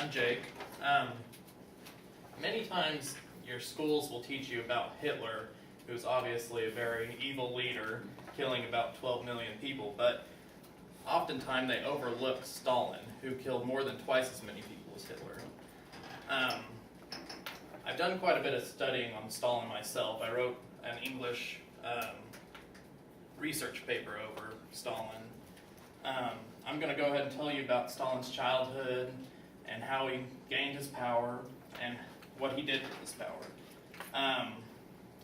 I'm Jake. Many times your schools will teach you about Hitler, who's obviously a very evil leader, killing about 12 million people, but oftentimes they overlook Stalin, who killed more than twice as many people as Hitler. I've done quite a bit of studying on Stalin myself. I wrote an English research paper over Stalin. I'm going to go ahead and tell you about Stalin's childhood and how he gained his power and what he did with his power.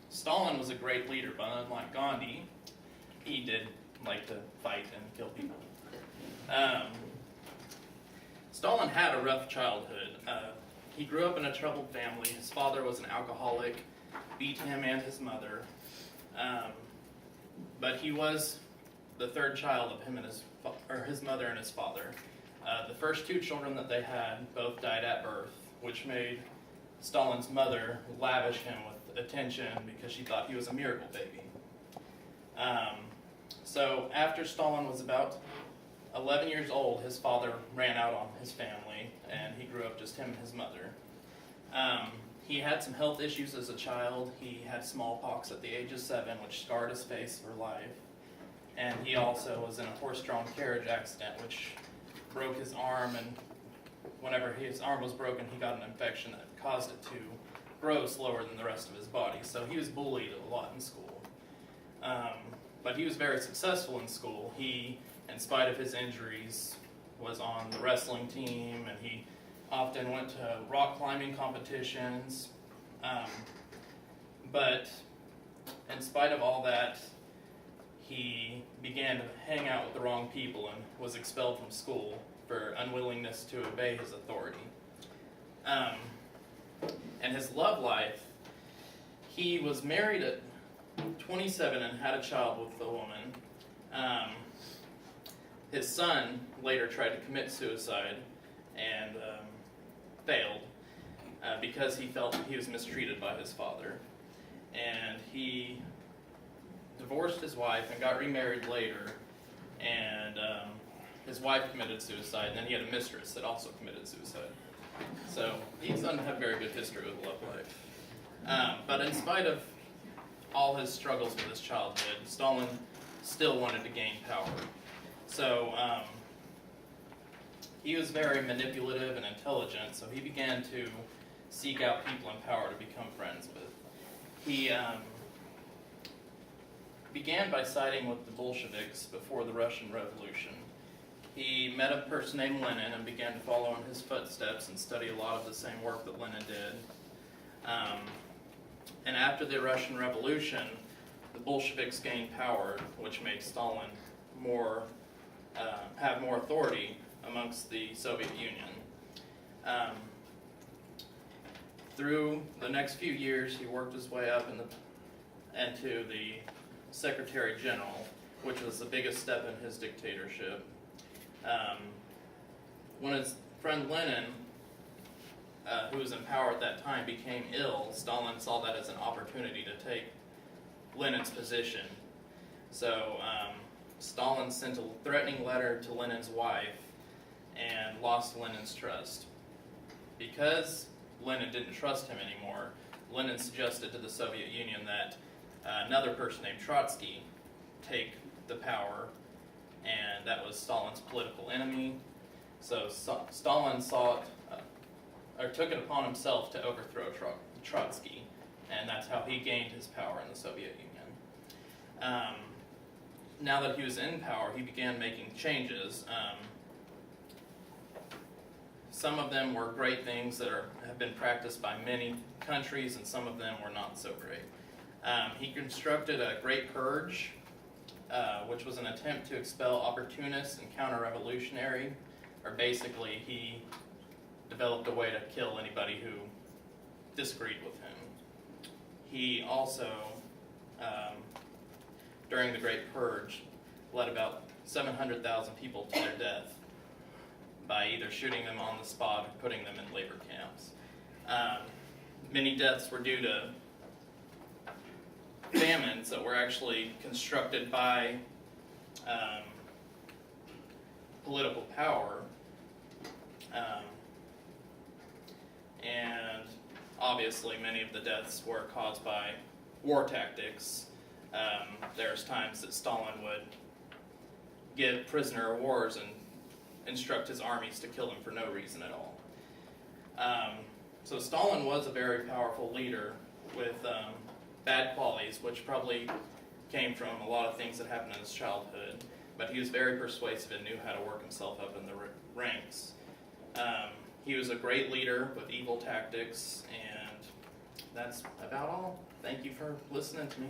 Stalin was a great leader, but unlike Gandhi, he did like to fight and kill people. Stalin had a rough childhood. He grew up in a troubled family. His father was an alcoholic, beat him and his mother. But he was the third child of his mother and his father. The first two children that they had both died at birth, which made Stalin's mother lavish him with attention because she thought he was a miracle baby. So after Stalin was about 11 years old, his father ran out on his family, and he grew up just him and his mother. He had some health issues as a child. He had smallpox at the age of 7, which scarred his face for life. And he also was in a horse-drawn carriage accident, which broke his arm, and whenever his arm was broken, he got an infection that caused it to grow slower than the rest of his body. So he was bullied a lot in school. But he was very successful in school. He, in spite of his injuries, was on the wrestling team, and he often went to rock climbing competitions. But in spite of all that, he began to hang out with the wrong people and was expelled from school for unwillingness to obey his authority. And his love life, he was married at 27 and had a child with a woman. His son later tried to commit suicide and failed because he felt he was mistreated by his father. And he divorced his wife and got remarried later, and his wife committed suicide, and then he had a mistress that also committed suicide. So he doesn't have a very good history with love life. But in spite of all his struggles with his childhood, Stalin still wanted to gain power. So he was very manipulative and intelligent, so he began to seek out people in power to become friends with. He began by siding with the Bolsheviks before the Russian Revolution. He met a person named Lenin and began to follow in his footsteps and study a lot of the same work that Lenin did. And after the Russian Revolution, the Bolsheviks gained power, which made Stalin have more authority amongst the Soviet Union. Through the next few years, he worked his way up into the Secretary General, which was the biggest step in his dictatorship. When his friend Lenin, who was in power at that time, became ill, Stalin saw that as an opportunity to take Lenin's position. So Stalin sent a threatening letter to Lenin's wife and lost Lenin's trust. Because Lenin didn't trust him anymore, Lenin suggested to the Soviet Union that another person named Trotsky take the power, and that was Stalin's political enemy. So Stalin took it upon himself to overthrow Trotsky, and that's how he gained his power in the Soviet Union. Now that he was in power, he began making changes. Some of them were great things that have been practiced by many countries, and some of them were not so great. He constructed a Great Purge, which was an attempt to expel opportunists and counter-revolutionary, or basically he developed a way to kill anybody who disagreed with him. He also, during the Great Purge, led about 700,000 people to their death by either shooting them on the spot or putting them in labor camps. Many deaths were due to famines that were actually constructed by political power and obviously many of the deaths were caused by war tactics. There's times that Stalin would give prisoner of wars and instruct his armies to kill them for no reason at all. So Stalin was a very powerful leader with bad qualities, which probably came from a lot of things that happened in his childhood, but he was very persuasive and knew how to work himself up in the ranks. He was a great leader with evil tactics, and that's about all. Thank you for listening to me.